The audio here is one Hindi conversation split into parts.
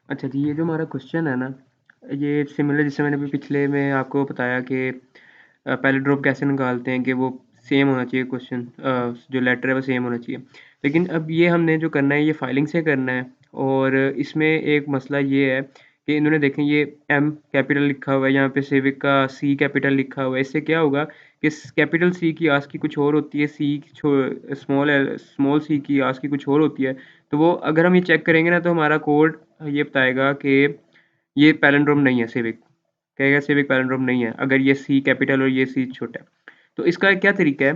अच्छा जी, ये जो हमारा क्वेश्चन है ना, ये सिमिलर जैसे मैंने अभी पिछले में आपको बताया कि पहले ड्रॉप कैसे निकालते हैं कि वो सेम होना चाहिए क्वेश्चन, जो लेटर है वो सेम होना चाहिए। लेकिन अब ये हमने जो करना है ये फाइलिंग से करना है, और इसमें एक मसला ये है कि इन्होंने देखें ये एम कैपिटल लिखा हुआ है, यहाँ पे सिविक का सी कैपिटल लिखा हुआ है। इससे क्या होगा कि कैपिटल सी की आस्की कुछ और होती है, सी स्मॉल सी की आस्की कुछ और होती है। तो वो अगर हम ये चेक करेंगे ना तो हमारा कोड ये बताएगा कि ये पैलिंड्रोम नहीं है, सिविक कहेगा सिविक पैलिंड्रोम नहीं है अगर ये सी कैपिटल और ये सी छोटा है। तो इसका क्या तरीका है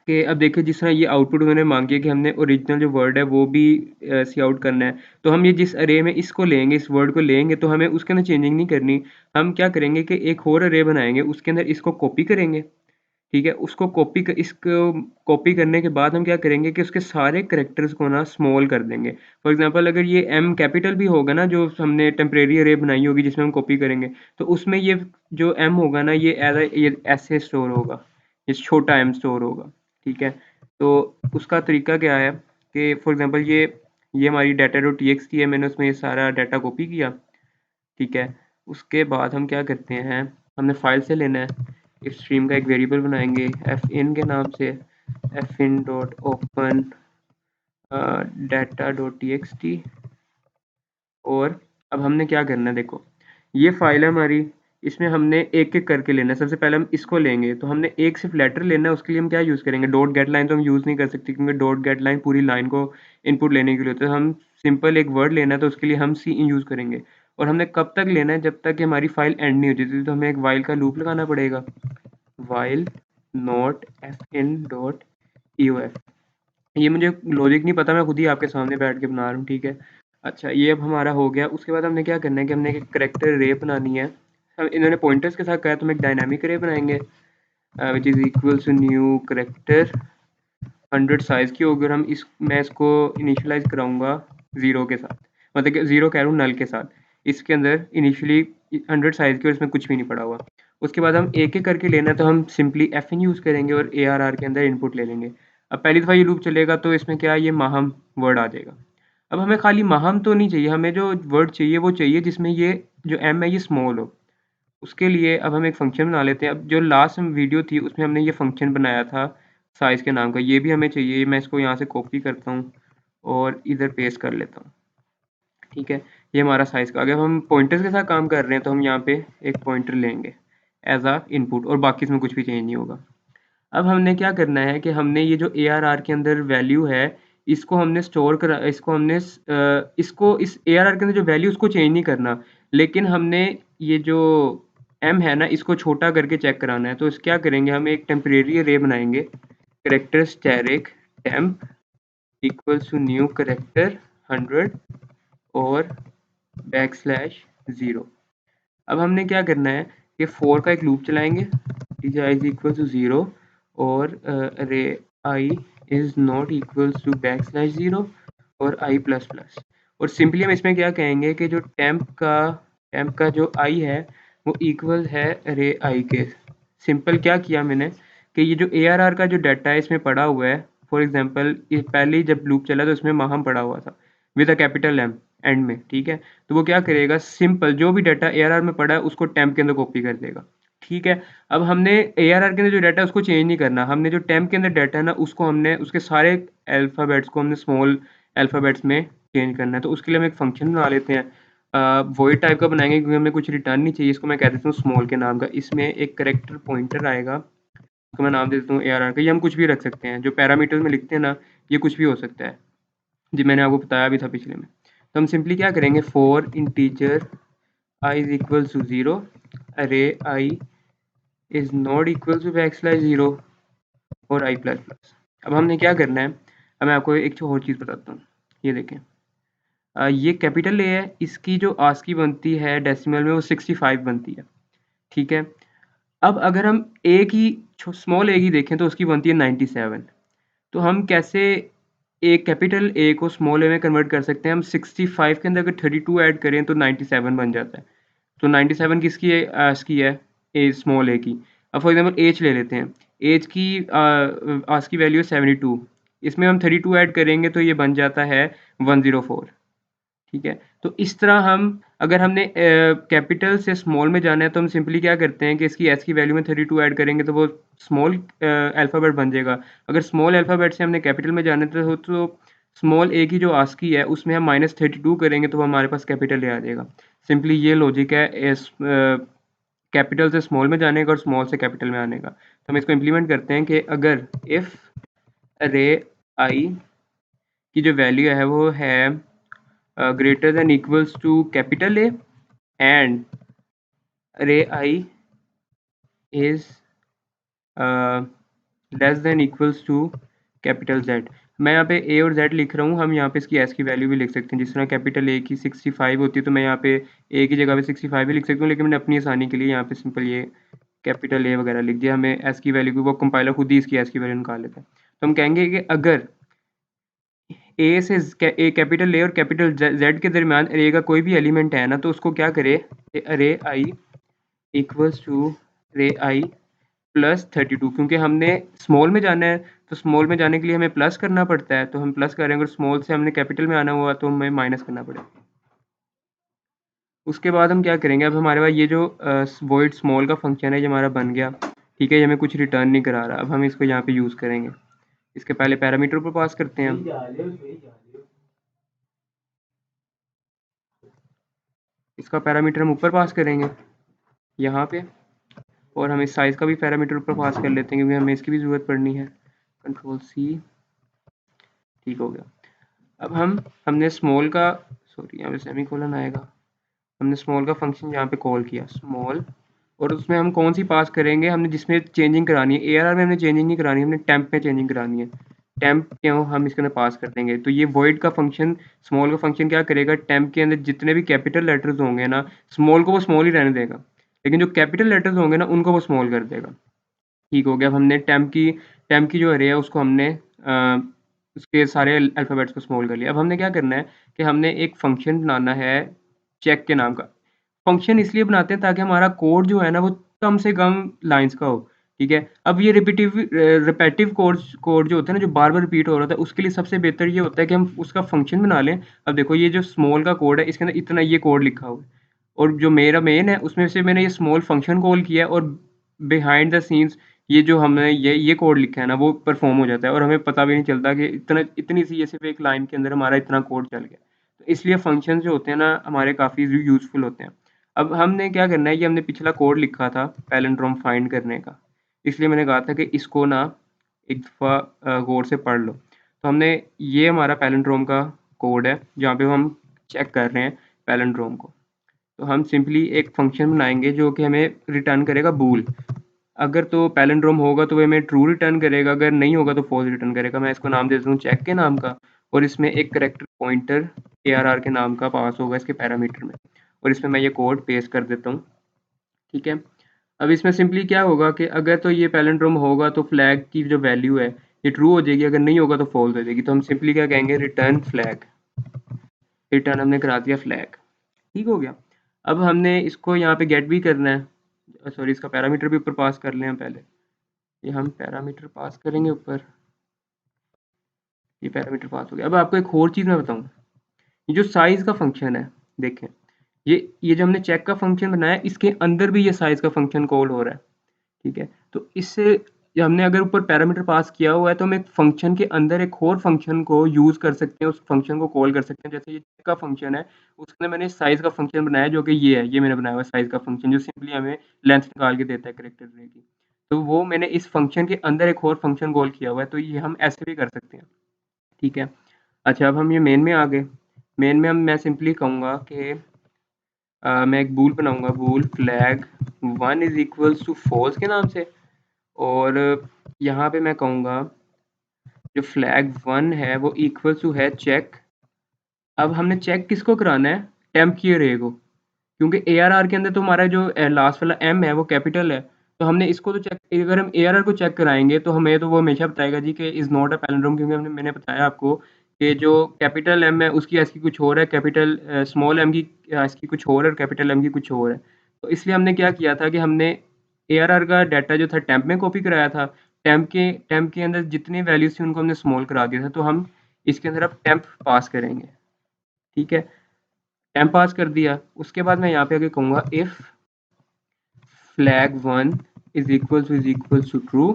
कि अब देखिए जिस तरह ये आउटपुट उन्होंने मांगी है कि हमने ओरिजिनल जो वर्ड है वो भी सी आउट करना है। तो हम ये जिस अरे में इसको लेंगे, इस वर्ड को लेंगे, तो हमें उसके अंदर चेंजिंग नहीं करनी। हम क्या करेंगे कि एक और अरे बनाएंगे, उसके अंदर इसको कॉपी करेंगे। ठीक है, उसको इसको कॉपी करने के बाद हम क्या करेंगे कि उसके सारे कैरेक्टर्स को ना स्मॉल कर देंगे। फॉर एग्जांपल अगर ये एम कैपिटल भी होगा ना, जो हमने टेम्परेरी अरे बनाई होगी जिसमें हम कॉपी करेंगे, तो उसमें ये जो एम होगा ना ये ये ऐसे स्टोर होगा, ये छोटा एम स्टोर होगा। ठीक है, तो उसका तरीका क्या है कि फॉर एग्जांपल ये हमारी data dot T x T है, मैंने उसमें ये सारा डाटा कॉपी किया। ठीक है, उसके बाद हम क्या करते हैं, हमने फाइल से लेना है, इस स्ट्रीम का एक वेरिएबल बनाएंगे एफ इन के नाम से, F in dot open data dot T x T. और अब हमने क्या करना है, देखो ये फाइल है हमारी, इसमें हमने एक एक करके लेना है। सबसे पहले हम इसको लेंगे, तो हमने एक सिर्फ लेटर लेना है, उसके लिए हम क्या यूज़ करेंगे, डॉट गेट लाइन तो हम यूज़ नहीं कर सकते क्योंकि डॉट गेट लाइन पूरी लाइन को इनपुट लेने के लिए होता है। हम सिंपल एक वर्ड लेना है तो उसके लिए हम सी यूज़ करेंगे। और हमने कब तक लेना है, जब तक कि हमारी फाइल एंड नहीं हो जाती। तो हमें एक वाइल का लूप लगाना पड़ेगा, while not f in dot e o f. ये मुझे लॉजिक नहीं पता, मैं खुद ही आपके सामने बैठ के बना रहा हूँ। ठीक है, अच्छा ये अब हमारा हो गया। उसके बाद हमने क्या करना है कि हमने एक करेक्टर रे बनानी है। अब इन्होंने पॉइंटर्स के साथ कहा तो हम एक डायनामिक रे बनाएंगे, which is equal to new character 100 size की होगी। और मैं इसको इनिशियलाइज कराऊंगा 0 के साथ, मतलब कि 0 कह रहा हूँ नल के साथ। इसके अंदर इनिशियली 100 साइज़ की और इसमें कुछ भी नहीं पड़ा हुआ। उसके बाद हम एक एक करके लेना है, तो हम सिंपली एफ इन यूज़ करेंगे और ए आर आर के अंदर इनपुट ले लेंगे। अब पहली दफ़ा ये लूप चलेगा तो इसमें क्या, ये माहम वर्ड आ जाएगा। अब हमें खाली माहम तो नहीं चाहिए, हमें जो वर्ड चाहिए वो चाहिए जिसमें ये जो एम है ये स्मॉल हो। उसके लिए अब हम एक फ़ंक्शन बना लेते हैं। अब जो लास्ट वीडियो थी उसमें हमने ये फ़ंक्शन बनाया था साइज़ के नाम का, ये भी हमें चाहिए। मैं इसको यहाँ से कॉपी करता हूँ और इधर पेस्ट कर लेता हूँ। ठीक है, ये हमारा साइज़ का। अगर हम पॉइंटर्स के साथ काम कर रहे हैं तो हम यहाँ पे एक पॉइंटर लेंगे एज आ इनपुट, और बाकी इसमें कुछ भी चेंज नहीं होगा। अब हमने क्या करना है कि हमने ये जो ए आर आर के अंदर वैल्यू है, इसको हमने स्टोर करा, इसको हमने इसको इस ए आर आर के अंदर जो वैल्यू उसको चेंज नहीं करना, लेकिन हमने ये जो एम है ना इसको छोटा करके चेक कराना है। तो इस क्या करेंगे, हम एक टेम्परेरी अरे बनाएंगे, character asterisk temp equals to new character 100 और \0। अब हमने क्या करना है कि 4 का एक लूप चलाएंगे, integer i is equal to 0 और array i is not equals to \0 और आई प्लस प्लस। और सिंपली हम इसमें क्या कहेंगे कि जो टेम्प का जो आई है वो इक्वल है अरे आई के। सिंपल क्या किया मैंने कि ये जो ए आर आर का जो डाटा है इसमें पड़ा हुआ है, फॉर एग्जांपल ये पहले ही जब लूप चला तो इसमें माहम पड़ा हुआ था with a capital M and में। ठीक है, तो वो क्या करेगा, सिंपल जो भी डाटा ए आर आर में पड़ा है उसको टेम्प के अंदर कॉपी कर देगा। ठीक है, अब हमने ए आर आर के अंदर जो डाटा है उसको चेंज नहीं करना, हमने जो टेम्प के अंदर डाटा है ना उसको हमने उसके सारे अल्फ़ाबेट्स को हमने स्मॉल अल्फ़ाबेट्स में चेंज करना है। तो उसके लिए हम एक फ़ंक्शन बना लेते हैं, वॉइड टाइप का बनाएंगे क्योंकि हमें कुछ रिटर्न नहीं चाहिए। इसको मैं कह देता हूँ स्मॉल के नाम का। इसमें एक करेक्टर पॉइंटर आएगा, उसको मैं नाम दे देता हूँ ए आर आर का। ये हम कुछ भी रख सकते हैं, जो पैरामीटर्स में लिखते हैं ना ये कुछ भी हो सकता है, जी मैंने आपको बताया भी था पिछले में। तो हम सिंपली क्या करेंगे, for integer i is equal to 0 array i is not equal to \0 और आई प्लस प्लस। अब हमने क्या करना है, अब मैं आपको एक और चीज़ बताता हूँ। ये देखें, ये कैपिटल ए है, इसकी जो आस्की बनती है डेसिमल में वो 65 बनती है। ठीक है, अब अगर हम ए की स्मॉल ए की देखें तो उसकी बनती है 97। तो हम कैसे एक कैपिटल ए को स्मॉल ए में कन्वर्ट कर सकते हैं, हम 65 के अंदर अगर 32 ऐड करें तो 97 बन जाता है। तो 97 किसकी है, आस्की है ए स्मॉल ए की। अब फॉर एग्जांपल एज ले लेते हैं, एज की आस्की वैल्यू है 72, इसमें हम 32 ऐड करेंगे तो ये बन जाता है 104। ठीक है। तो इस तरह हम अगर हमने कैपिटल से स्मॉल में जाना है तो हम सिंपली क्या करते हैं कि इसकी एस की वैल्यू में 32 ऐड करेंगे तो वो स्मॉल अल्फ़ाबेट बन जाएगा। अगर स्मॉल अल्फ़ाबेट से हमने कैपिटल में जाना है तो स्मॉल ए की जो आस्की है उसमें हम -32 करेंगे तो वो हमारे पास कैपिटल ए आ जाएगा। सिंपली ये लॉजिक है इस कैपिटल से स्मॉल में जाने का और स्मॉल से कैपिटल में आने का। तो हम इसको इम्प्लीमेंट करते हैं कि अगर इफ़ अरे आई की जो वैल्यू है वो है greater than equals to capital A and array I is less than equals to capital Z। मैं यहाँ पे A और Z लिख रहा हूँ, हम यहाँ पे इसकी S की वैल्यू भी लिख सकते हैं। जिस तरह कैपिटल A की 65 होती है तो मैं यहाँ पे A की जगह पे 65 भी लिख सकता हूँ, लेकिन मैंने अपनी आसानी के लिए यहाँ पे सिंपल ये कैपिटल A वगैरह लिख दिया। हमें S की वैल्यू की वो कंपाइलर खुद ही इसकी S की वैल्यू निकाल लेता है। तो हम कहेंगे कि अगर ए से ए कैपिटल ए और कैपिटल जेड के दरमियान अरे का कोई भी एलिमेंट है ना तो उसको क्या करे अरे आई इक्वल्स टू अरे आई प्लस 32 क्योंकि हमने स्मॉल में जाना है तो स्मॉल में जाने के लिए हमें प्लस करना पड़ता है तो हम प्लस करेंगे और स्मॉल से हमने कैपिटल में आना हुआ तो हमें माइनस करना पड़ेगा। उसके बाद हम क्या करेंगे अब हमारे पास ये जो वॉइड स्मॉल का फंक्शन है ये हमारा बन गया। ठीक है, ये हमें कुछ रिटर्न नहीं करा रहा। अब हम इसको यहाँ पे यूज़ करेंगे। इसके पहले पैरामीटर पर पास करते हैं हम। इसका पैरामीटर हम ऊपर पास करेंगे यहाँ पे और हम इस साइज़ का भी पैरामीटर ऊपर पास कर लेते हैं क्योंकि हमें इसकी भी ज़रूरत पड़नी है। कंट्रोल सी, ठीक हो गया। अब हमने स्मॉल का यहाँ पे सेमीकोलन आएगा। हमने स्मॉल का फंक्शन यहाँ पे कॉल किया स्मॉल और उसमें हम कौन सी पास करेंगे हमने जिसमें चेंजिंग करानी है। ARR में हमने चेंजिंग नहीं करानी, हमने टेम्प में चेंजिंग करानी है। टेम्प क्यों हम इसके अंदर पास कर देंगे तो ये वॉइड का फंक्शन स्मॉल का फंक्शन क्या करेगा टेम्प के अंदर जितने भी कैपिटल लेटर्स होंगे ना स्मॉल को वो स्मॉल ही रहने देगा, लेकिन जो कैपिटल लेटर्स होंगे ना उनको वो स्मॉल कर देगा। ठीक हो गया। अब हमने टेम्प की जो अरे है उसको हमने उसके सारे अल्फ़ाबेट्स को स्मॉल कर लिया। अब हमने क्या करना है कि हमने एक फ़ंक्शन बनाना है चेक के नाम का। फ़ंक्शन इसलिए बनाते हैं ताकि हमारा कोड जो है ना वो कम से कम लाइन्स का हो। ठीक है। अब ये रिपेटिव कोड जो होता है ना जो बार-बार रिपीट हो रहा था उसके लिए सबसे बेहतर ये होता है कि हम उसका फ़ंक्शन बना लें। अब देखो ये जो स्मॉल का कोड है इसके अंदर इतना ये कोड लिखा हुआ है और जो मेरा मेन है उसमें से मैंने ये स्मॉल फ़ंक्शन कॉल किया है और बिहाइंड द सीन्स ये जो हमने ये कोड लिखा है ना वो परफॉर्म हो जाता है और हमें पता भी नहीं चलता कि इतनी सी ये सिर्फ एक लाइन के अंदर हमारा इतना कोड चल गया। तो इसलिए फंक्शन जो होते हैं ना हमारे काफ़ी यूज़फुल होते हैं। अब हमने क्या करना है, ये हमने पिछला कोड लिखा था पैलिंड्रोम फाइंड करने का, इसलिए मैंने कहा था कि इसको ना एक दफ़ा गौर से पढ़ लो। तो हमने ये हमारा पैलिंड्रोम का कोड है जहाँ पे हम चेक कर रहे हैं पैलिंड्रोम को। तो हम सिंपली एक फंक्शन बनाएंगे जो कि हमें रिटर्न करेगा बूल। अगर तो पैलिंड्रोम होगा तो वो हमें ट्रू रिटर्न करेगा, अगर नहीं होगा तो फॉल्स रिटर्न करेगा। मैं इसको नाम दे देता हूँ चेक के नाम का और इसमें एक करैक्टर पॉइंटर ARR के नाम का पास होगा इसके पैरामीटर में और इसमें मैं ये कोड पेस्ट कर देता हूँ। ठीक है। अब इसमें सिंपली क्या होगा कि अगर तो ये पैलिंड्रोम होगा तो फ्लैग की जो वैल्यू है ये ट्रू हो जाएगी, अगर नहीं होगा तो फॉल्स हो जाएगी। तो हम सिंपली क्या कहेंगे रिटर्न फ्लैग। रिटर्न हमने करा दिया फ्लैग। ठीक हो गया। अब हमने इसको यहाँ पे गेट भी करना है, सॉरी इसका पैरामीटर भी ऊपर पास कर लें हम पहले। ये हम पैरामीटर पास करेंगे ऊपर, ये पैरामीटर पास हो गया। अब आपको एक और चीज़ मैं बताऊँ, ये जो साइज़ का फंक्शन है देखें, ये जो हमने चेक का फंक्शन बनाया इसके अंदर भी ये साइज़ का फंक्शन कॉल हो रहा है। ठीक है। तो इससे ये हमने अगर ऊपर पैरामीटर पास किया हुआ है तो हम एक फंक्शन के अंदर एक और फंक्शन को यूज़ कर सकते हैं, उस फंक्शन को कॉल कर सकते हैं। जैसे ये चेक का फंक्शन है उसमें मैंने साइज़ का फंक्शन बनाया जो कि ये है, ये मैंने बनाया हुआ है साइज़ का फंक्शन जो सिंपली हमें लेंथ निकाल के देता है करैक्टर अरे की। तो वो मैंने इस फंक्शन के अंदर एक और फंक्शन कॉल किया हुआ है, तो ये हम ऐसे भी कर सकते हैं। ठीक है। अच्छा, अब हम ये मेन में आ गए। मेन में मैं सिंपली कहूँगा कि मैं एक बूल बनाऊँगा, bool flag 1 is equals to false के नाम से और यहाँ पे मैं कहूँगा जो फ्लैग 1 है वो इक्वल टू है चेक। अब हमने चेक किसको कराना है, टेम्प की अरे को, क्योंकि ARR के अंदर तो हमारा जो लास्ट वाला M है वो कैपिटल है। तो हमने इसको तो चेक, अगर हम ARR को चेक कराएंगे तो हमें तो वो हमेशा बताएगा जी कि इज़ नॉट अ पैलिंड्रोम, क्योंकि मैंने बताया आपको कि जो कैपिटल M है उसकी एस की कुछ और है, कैपिटल स्मॉल m की एस की कुछ और है और कैपिटल M की कुछ और है। तो इसलिए हमने क्या किया था कि हमने ARR का डाटा जो था टेम्प में कॉपी कराया था। टेम्प के अंदर जितनी वैल्यूज़ थी उनको हमने स्मॉल करा दिया था। तो हम इसके अंदर अब टेम्प पास करेंगे। ठीक है। टेम्प पास कर दिया, उसके बाद मैं यहाँ पे आके कहूँगा if flag1 is equals to true,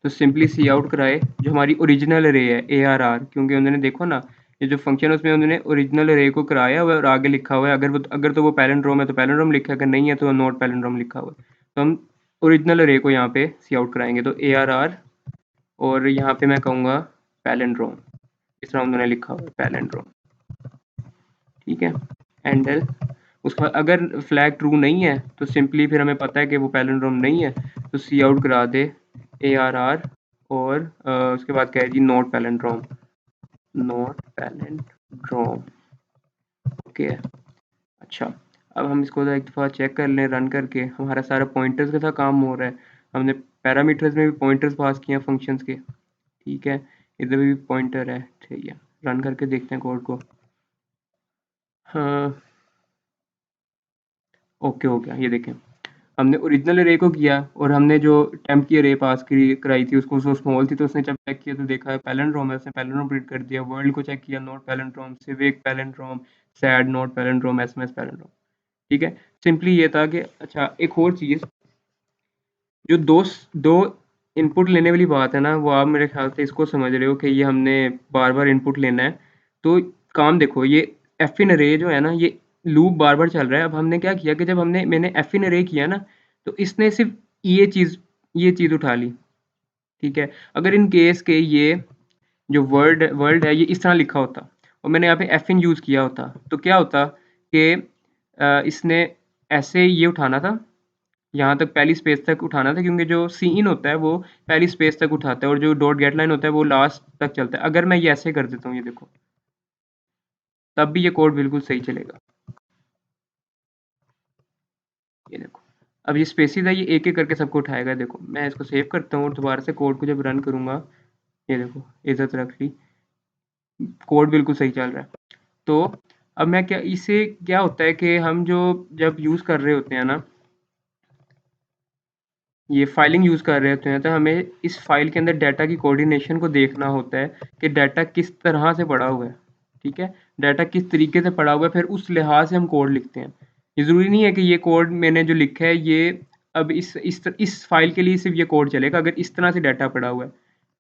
तो सिंपली सी आउट कराए जो हमारी ओरिजिनल अरे है ARR, क्योंकि उन्होंने देखो ना ये जो फंक्शन है उसमें उन्होंने ओरिजिनल अरे को कराया हुआ है और आगे लिखा हुआ है अगर तो वो पैलिंड्रोम है तो पैलिंड्रोम लिखा है, अगर नहीं है तो नॉट पैलिंड्रोम लिखा हुआ है। तो हम ओरिजिनल अरे को यहाँ पे सी आउट कराएंगे, तो ARR और यहाँ पे मैं कहूँगा पैलिंड्रोम, इस तरह उन्होंने लिखा हुआ है पैलिंड्रोम, ठीक है। एंडल उसके बाद अगर फ्लैग ट्रू नहीं है तो सिंपली फिर हमें पता है कि वो पैलिंड्रोम नहीं है, तो सी आउट करा दे ARR और उसके बाद कह जी not palindrome, not palindrome, okay. अच्छा, अब हम इसको एक दफ़ा चेक कर लें रन करके, हमारा सारा पॉइंटर्स के साथ काम हो रहा है। हमने पैरामीटर्स में भी पॉइंटर्स पास किए हैं फंक्शंस के, ठीक है। इधर भी पॉइंटर है, ठीक है। रन करके देखते हैं कोड को। हाँ, ओके हो गया, ये देखें हमने ओरिजिनल अरे को किया और हमने जो टेम्प की अरे पास कराई थी उसको, वो स्मॉल थी तो उसने जब चेक किया तो देखा है पैलिंड्रोम है, उसने पैलिंड्रोम प्रिंट कर दिया। वर्ल्ड को चेक किया, not palindrome, civic palindrome, sad not palindrome, SMS palindrome, ठीक है। सिंपली ये था कि अच्छा एक और चीज़, जो दो इनपुट लेने वाली बात है ना, वो आप मेरे ख्याल से इसको समझ रहे हो कि ये हमने बार बार इनपुट लेना है। तो काम देखो, ये एफ इन अरे जो है ना, ये लूप बार बार चल रहा है। अब हमने क्या किया कि जब मैंने एफ इन अरे किया ना, तो इसने सिर्फ ये चीज़ उठा ली, ठीक है। अगर इन केस के ये जो वर्ड वर्ल्ड है ये इस तरह लिखा होता और मैंने यहाँ पे एफ इन यूज़ किया होता, तो क्या होता कि इसने ऐसे ये उठाना था, यहाँ तक पहली स्पेस तक उठाना था, क्योंकि जो सी इन होता है वो पहली स्पेस तक उठाता है और जो डॉट गेट लाइन होता है वो लास्ट तक चलता है। अगर मैं ये ऐसे कर देता हूँ, ये देखो, तब भी ये कोड बिल्कुल सही चलेगा। ये देखो, अब ये स्पेसिस है, ये एक एक करके सबको उठाएगा। देखो मैं इसको सेव करता हूँ और दोबारा से कोड को जब रन करूँगा, ये देखो इज्जत रख ली, कोड बिल्कुल सही चल रहा है। तो अब मैं क्या, इससे क्या होता है कि हम जो जब यूज़ कर रहे होते हैं ना, ये फाइलिंग यूज़ कर रहे होते हैं, तो हमें इस फाइल के अंदर डाटा की कोऑर्डिनेशन को देखना होता है कि डाटा किस तरह से पड़ा हुआ है, ठीक है। डाटा किस तरीके से पड़ा हुआ है, फिर उस लिहाज से हम कोड लिखते हैं। ये ज़रूरी नहीं है कि ये कोड मैंने जो लिखा है ये अब इस फाइल के लिए सिर्फ ये कोड चलेगा। अगर इस तरह से डाटा पड़ा हुआ है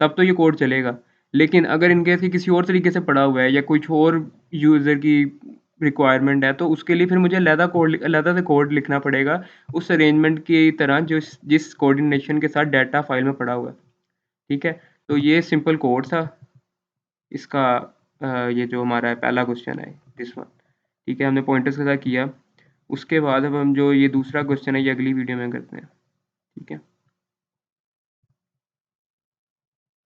तब तो ये कोड चलेगा, लेकिन अगर इनकेस किसी और तरीके से पड़ा हुआ है या कुछ और यूज़र की रिक्वायरमेंट है, तो उसके लिए फिर मुझे अलहदा से कोड लिखना पड़ेगा उस अरेंजमेंट की तरह जो जिस कोऑर्डिनेशन के साथ डाटा फाइल में पड़ा हुआ है, ठीक है। तो ये सिंपल कोड था इसका। ये जो हमारा पहला क्वेश्चन है दिस वन, ठीक है, हमने पॉइंटर्स के साथ किया। उसके बाद अब हम जो ये दूसरा क्वेश्चन है ये अगली वीडियो में करते हैं, ठीक है।